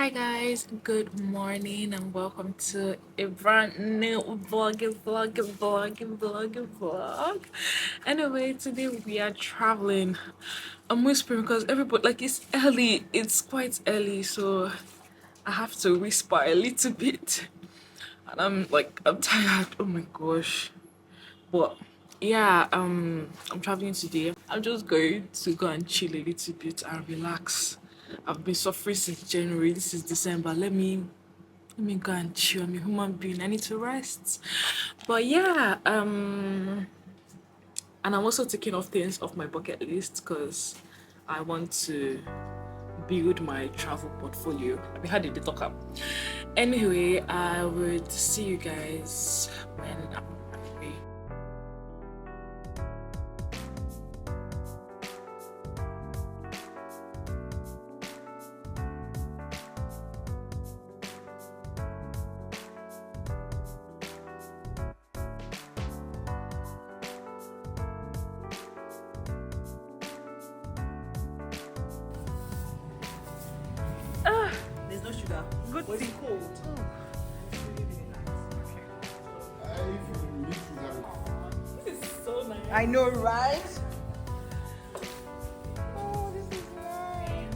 Hi guys, good morning and welcome to a brand new vlog. Anyway, today we are traveling. I'm whispering because everybody, like, it's early, it's quite early, so I have to whisper a little bit. And I'm tired, oh my gosh. But yeah, I'm traveling today. I'm just going to go and chill a little bit and relax. I've been suffering since January. This is December. Let me go and chill. I'm a human being. I need to rest. But yeah, and I'm also taking off things off my bucket list because I want to build my travel portfolio. We had a talk up. Anyway, I would see you guys when I'm on my way. There's no sugar. Good tea. Cold. This is so nice. I know, right? Oh, this is nice.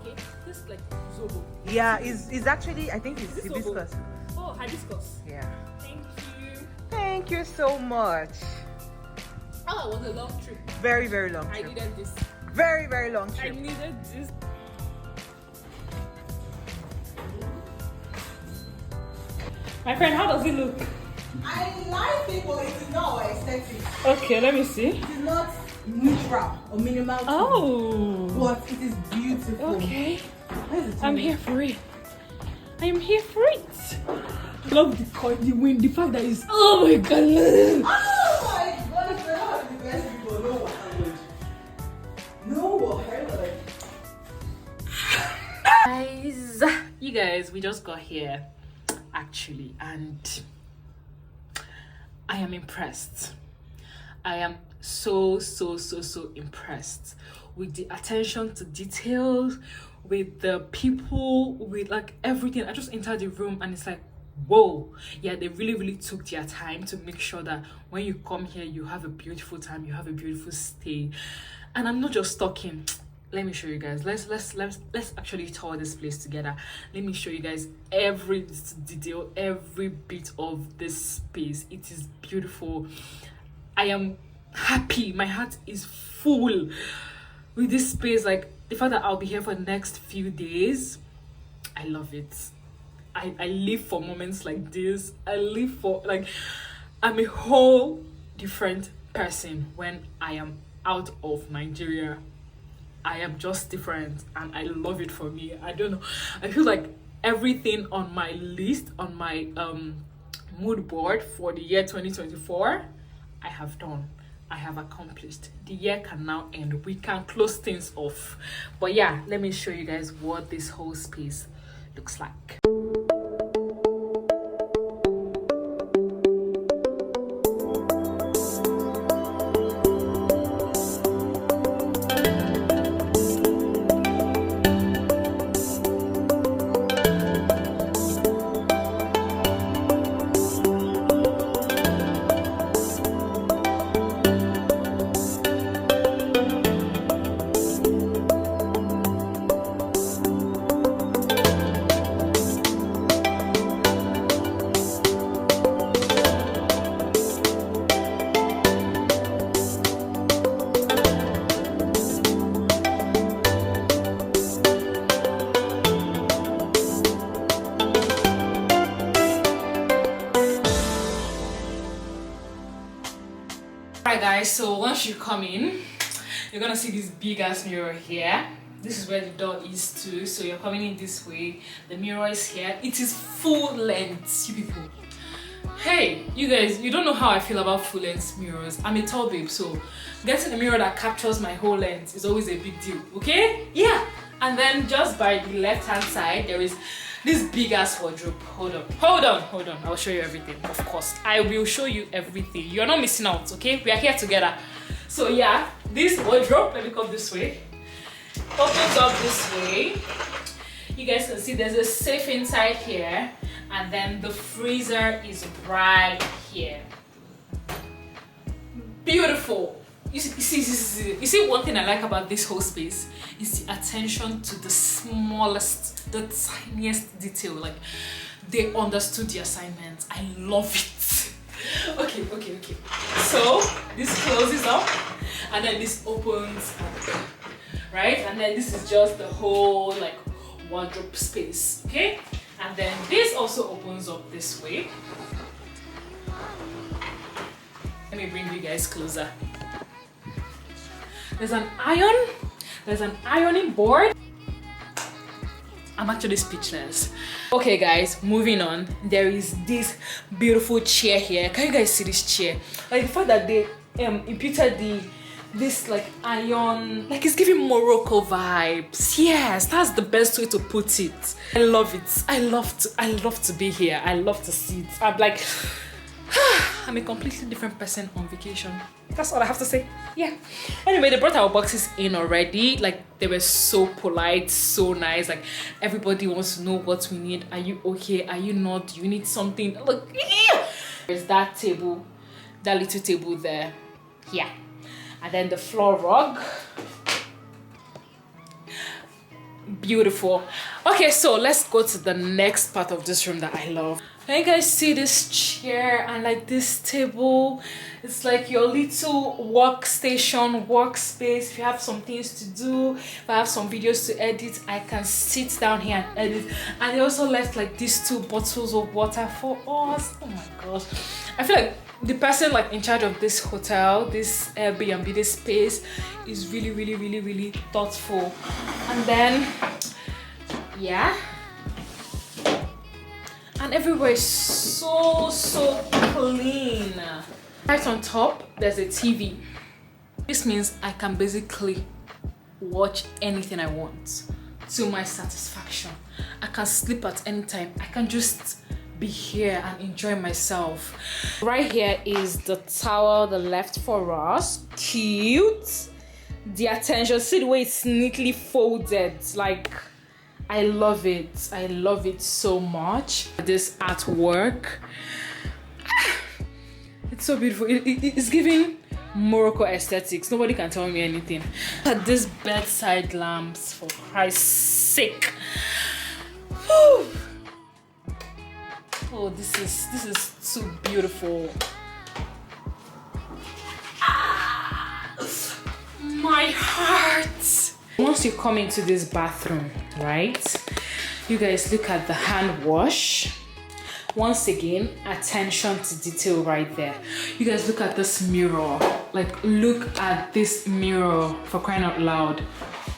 Okay, this is like zobo. Yeah, it's actually, I think it's Is this hibiscus. Oh, hibiscus. Yeah. Thank you. Thank you so much. Oh, it was a long trip. Very, very long I trip. needed this. Very, very long I trip. needed this. My friend, how does it look? I like it, but it is not aesthetic. Okay, let me see. It is not neutral or minimal. Oh. But it is beautiful. Okay. Where's the I'm TV? here for it. I am here for it. Love the wind, the fact that it's. Oh my god. Oh my god, you're one of the best people. No word. No word. Guys, you guys, we just got here actually, and I am impressed. I am so impressed with the attention to details, with the people, with like everything. I just entered the room and it's like, whoa. Yeah, they really took their time to make sure that when you come here you have a beautiful time, you have a beautiful stay. And I'm not just talking. Let me show you guys. Let's actually tour this place together. Let me show you guys every detail, every bit of this space. It is beautiful. I am happy. My heart is full with this space. Like the fact that I'll be here for the next few days, I love it. I live for moments like this. I live for, like, I'm a whole different person when I am out of Nigeria. I am just different and I love it for me. I don't know. I feel like everything on my list, on my mood board for the year 2024, I have done. I have accomplished. The year can now end. We can close things off. But yeah, let me show you guys what this whole space looks like. Alright guys, so once you come in, you're gonna see this big ass mirror here. This is where the door is too, so you're coming in this way. The mirror is here. It is full length, you people. Hey, you guys, you don't know how I feel about full length mirrors. I'm a tall babe, so getting a mirror that captures my whole length is always a big deal, okay? Yeah. And then just by the left hand side, there is this big ass wardrobe. Hold on. I'll show you everything. Of course, I will show you everything. You're not missing out, okay? We are here together. So yeah, this wardrobe, let me come this way. Opens up this way. You guys can see there's a safe inside here, and then the freezer is right here. Beautiful. You see one thing I like about this whole space is the attention to the smallest, the tiniest detail. Like, they understood the assignment. I love it. Okay. So this closes up, and then this opens up, right? And then this is just the whole like wardrobe space, okay? And then this also opens up this way. Let me bring you guys closer. There's an ironing board. I'm actually speechless. Okay guys, moving on. There is this beautiful chair here. Can you guys see this chair? Like the fact that they imputed this like iron, like it's giving Morocco vibes. Yes, that's the best way to put it. I love it. I love to be here. I love to see it. I'm like I'm a completely different person on vacation. That's all I have to say. Yeah. Anyway, they brought our boxes in already. Like, they were so polite, so nice. Like, everybody wants to know what we need. Are you okay? Are you not? Do you need something? Look, there's that table, that little table there. Yeah. And then the floor rug. Beautiful. Okay, so let's go to the next part of this room that I love. Can you guys see this chair and like this table? It's like your little workstation, workspace. If you have some things to do, if I have some videos to edit, I can sit down here and edit. And they also left like these 2 bottles of water for us. Oh my gosh. I feel like the person like in charge of this hotel, this Airbnb, this space is really thoughtful. And then, yeah. And everywhere is so clean. Right on top, there's a TV. This means I can basically watch anything I want to my satisfaction. I can sleep at any time. I can just be here and enjoy myself. Right here is the towel they left for us. Cute. The attention, see the way it's neatly folded. Like, I love it. I love it so much. This artwork, it's so beautiful. It's giving Morocco aesthetics. Nobody can tell me anything. Look at these bedside lamps, for Christ's sake. Whew. Oh, this is too beautiful. My heart. Once you come into this bathroom, right, you guys look at the hand wash. Once again, attention to detail right there. You guys look at this mirror. Like, look at this mirror, for crying out loud.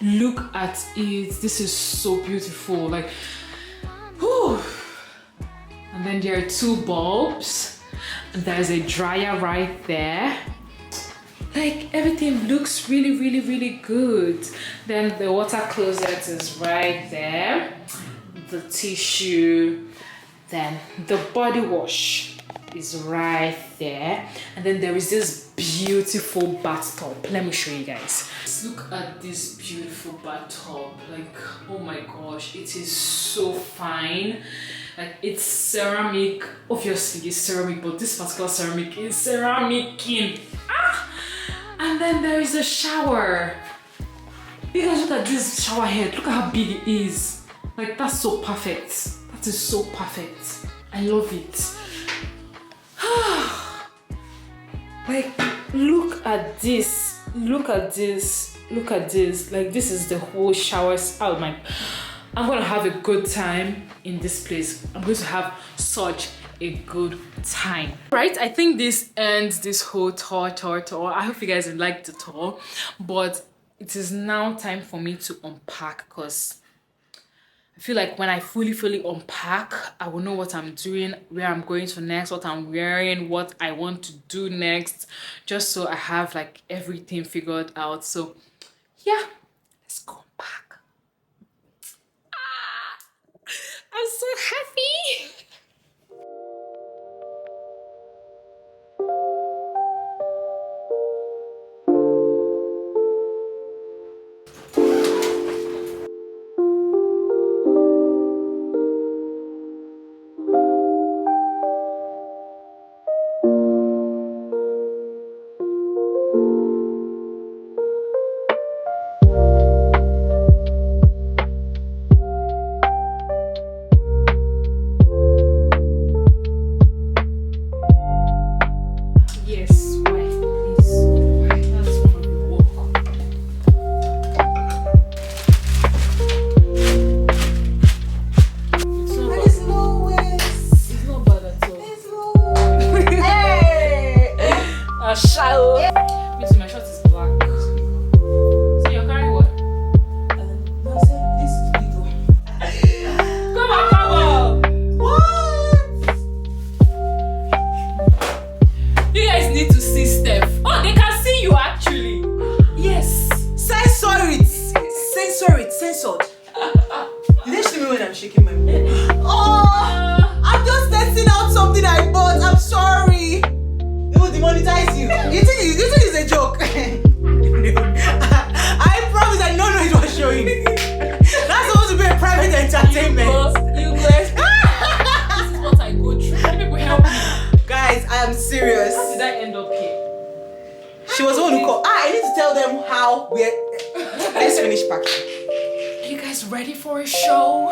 Look at it. This is so beautiful. Like, whew. And then there are 2 bulbs. And there's a dryer right there. Like, everything looks really good. Then the water closet is right there. The tissue. Then the body wash is right there. And then there is this beautiful bathtub. Let me show you guys. Let's look at this beautiful bathtub. Like, oh my gosh, it is so fine. Like, it's ceramic. Obviously it's ceramic, but this particular ceramic is ceramic in. And then there is a shower. You guys look at this shower head. Look at how big it is. Like, that's so perfect. That is so perfect. I love it. Like, look at this. Look at this. Look at this. Like, this is the whole shower. Oh my. I'm gonna have a good time in this place. I'm going to have such a good time. Right, I think this ends this whole tour. I hope you guys liked the tour, but it is now time for me to unpack, because I feel like when I fully unpack, I will know what I'm doing, where I'm going to next, what I'm wearing, what I want to do next, just so I have like everything figured out. So yeah, let's go unpack. I'm so happy. censor it. Censored. Did they see me when I'm shaking my bum? Oh, I'm just testing out something I bought. I'm sorry. They will demonetize you. You think it's a joke? I promise I don't know it was showing. That's supposed to be a private entertainment. You guys, this is what I go through. Let people help me. Guys, I am serious. How did I end up here? She was the one who called. I need to tell them how we're. Let's finish packing. Are you guys ready for a show?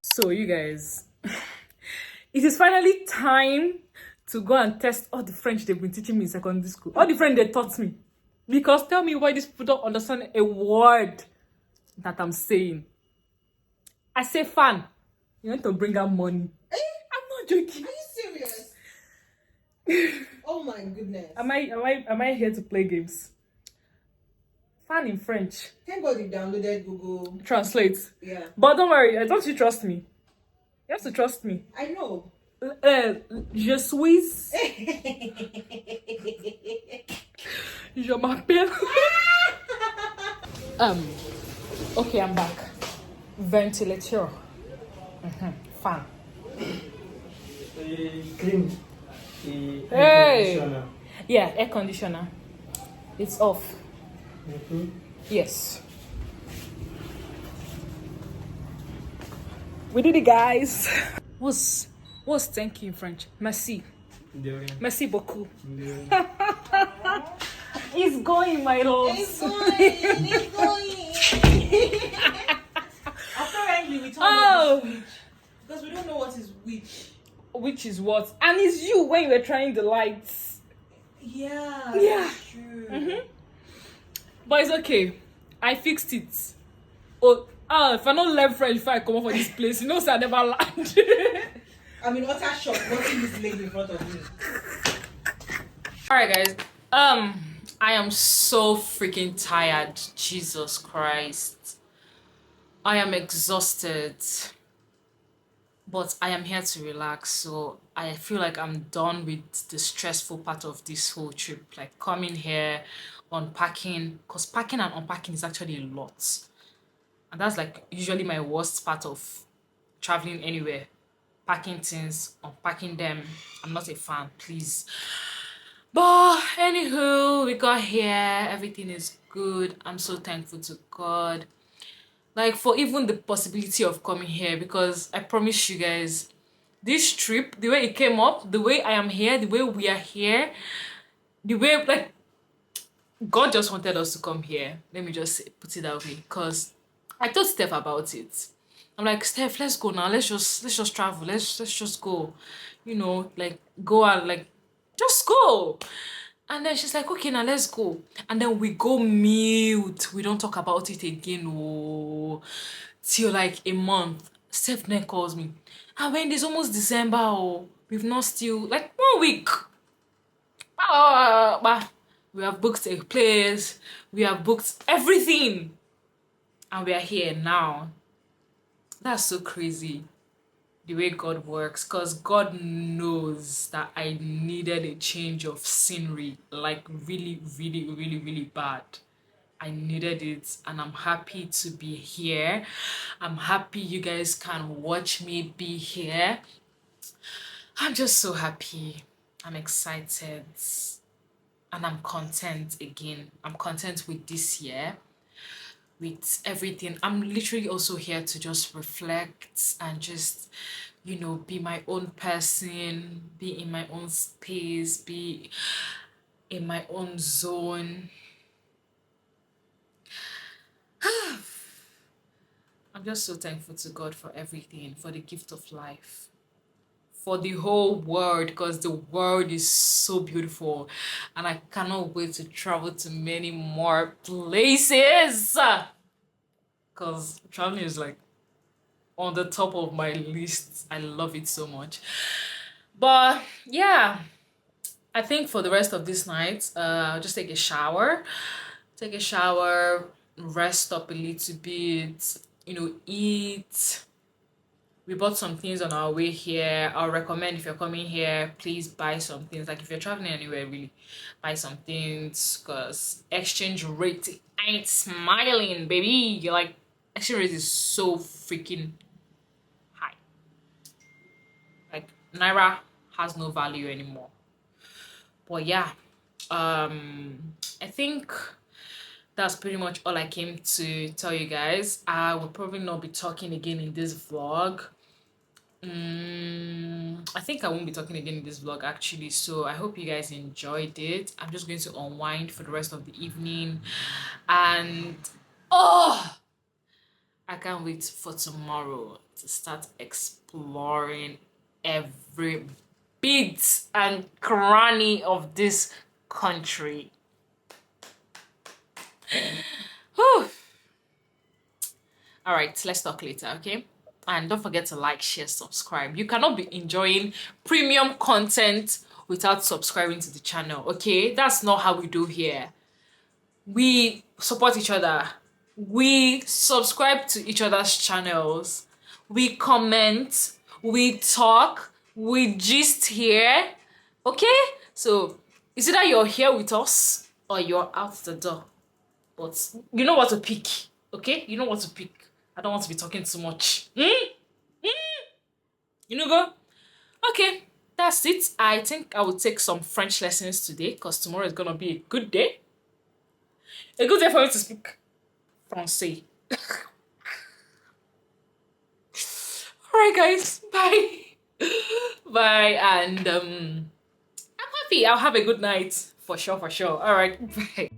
So you guys, it is finally time to go and test all the French they've been teaching me in secondary school. All the French they taught me. Because tell me why these people don't understand a word that I'm saying. I say fan. You want to bring out money. I'm not joking. Are you serious? Oh my goodness. Am I here to play games? Fan in French. Thank God you downloaded Google. Translate. Yeah. But don't worry, don't you trust me? You have to trust me. I know. Je suis. Je m'appelle. Okay, I'm back. Ventilator. Fan. Clean. Hey. Yeah, air conditioner. It's off. Yes. We did it, guys. What's thank you in French? Merci. Merci beaucoup. It's going, my love. It's going. Apparently, we told you which. Because we don't know what is which. Which is what? And it's you when you were trying the lights. Yeah. Yeah. That's true. But it's okay. I fixed it. If I don't learn French before I come up for this place, you know, so I never learned. I'm in utter shock watching this lady in front of me. Alright, guys. I am so freaking tired. Jesus Christ. I am exhausted. But I am here to relax, so I feel like I'm done with the stressful part of this whole trip. Like coming here, unpacking, because packing and unpacking is actually a lot. And that's like usually my worst part of traveling anywhere. Packing things, unpacking them. I'm not a fan, please. But anywho, we got here. Everything is good. I'm so thankful to God. Like for even the possibility of coming here, because I promise you guys, this trip, the way it came up, the way I am here, the way we are here, the way like God just wanted us to come here. Let me just put it that way, because I told Steph about it. I'm like, Steph, let's go now. Let's just travel. Let's just go. You know, like go out, like just go. And then she's like, okay, now let's go. And then we go mute. We don't talk about it again. Oh, till like a month. Steph then calls me. And when it's almost December, oh, we've not still like 1 week. We have booked a place. We have booked everything. And we are here now. That's so crazy. The way God works, because God knows that I needed a change of scenery, like really, really, really, really bad. I needed it, and I'm happy to be here. I'm happy you guys can watch me be here. I'm just so happy. I'm excited, and I'm content again. I'm content with this year. with everything. I'm literally also here to just reflect and just, you know, be my own person, be in my own space, be in my own zone. I'm just so thankful to God for everything, for the gift of life, for the whole world, because the world is so beautiful and I cannot wait to travel to many more places, because traveling is like on the top of my list. I love it so much. But yeah, I think for the rest of this night, I'll just take a shower, rest up a little bit, you know, eat. We bought some things on our way here. I'll recommend, if you're coming here, please buy some things. Like if you're traveling anywhere, really buy some things, because exchange rate ain't smiling, baby. You're like, exchange rate is so freaking high. Like Naira has no value anymore. But yeah, I think that's pretty much all I came to tell you guys. I will probably not be talking again in this vlog. I think I won't be talking again in this vlog actually, so I hope you guys enjoyed it. I'm just going to unwind for the rest of the evening, and oh, I can't wait for tomorrow to start exploring every bit and cranny of this country. Whew. All right, let's talk later, okay? And don't forget to like, share, subscribe. You cannot be enjoying premium content without subscribing to the channel, okay? That's not how we do here. We support each other. We subscribe to each other's channels. We comment. We talk. We gist here, okay? So it's either you're here with us or you're out the door. But you know what to pick, okay? You know what to pick. I don't want to be talking too much. You know, go? Okay, that's it. I think I will take some French lessons today, because tomorrow is gonna be a good day. A good day for me to speak Francais. Alright guys, bye. Bye, and I'm happy. I'll have a good night. For sure, for sure. Alright, bye.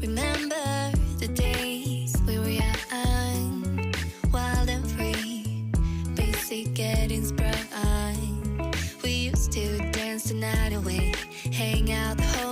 Remember the days we were young, wild and free, basic getting sprung. We used to dance the night away, hang out the whole